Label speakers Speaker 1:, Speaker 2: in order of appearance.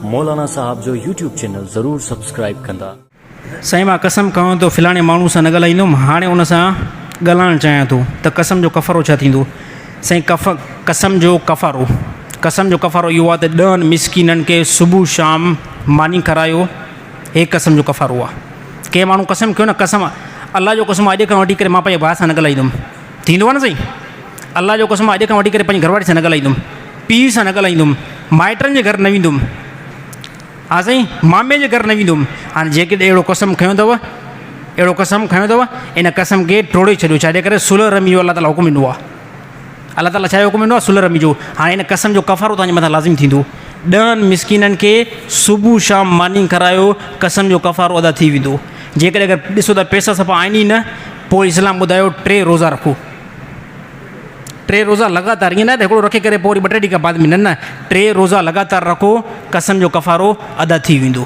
Speaker 1: मौलाना साहब जो YouTube channel ज़रूर subscribe कंदा।
Speaker 2: साईं मां कसम कयां तो फिलाणे माण्हू सां न ॻाल्हाईंदुमि, हाणे उन सां ॻाल्हाइणु चाहियां थो त कसम जो कफ़ारो छा थींदो। साईं कसम जो कफ़ारो इहो आहे त 10 मिसकीननि खे सुबुह शाम मानी करायो, हे कसम जो कफ़ारो आहे। कंहिं माण्हू कसम कयो न, कसम अलाह जो कसम अॼु खां वठी करे मां पंहिंजे भाउ सां न ॻाल्हाईंदुमि, थींदो आहे न साईं। अलाह जो कसम अॼु खां वठी करे पंहिंजी घरवारी सां न ॻाल्हाईंदुमि, पीउ सां न ॻाल्हाईंदुमि, माइटनि जे घर न वेंदुमि, हा साईं, मामे जे घर न वेंदुमि। हाणे जेके अहिड़ो कसम खयों अथव, इन कसम खे टोड़े छॾियो, छाजे करे सुलह रमी जो अलाह ताला हुकुम ॾिनो आहे। अलाह ताला छा हुकुम ॾिनो आहे? सुलह रमी जो। हाणे इन कसम जो कफ़ारो तव्हांजे मथां लाज़िम थींदो। 10 मिसकीननि खे सुबुह शाम मानी करायो, कसम जो कफ़ारो अदा थी वेंदो। जेकॾहिं अगरि ॾिसो त पैसा सफ़ा आहिनि ई न, पोइ इस्लाम ॿुधायो 3 रोज़ा रखो। 3 रोज़ा लगातार, ईअं न हिकिड़ो रखे करे पोइ वरी 2-3 ॾींहं खां बाद में, न 3 रोज़ा लगातार रखो, कसम जो कफ़ारो अदा थी वेंदो।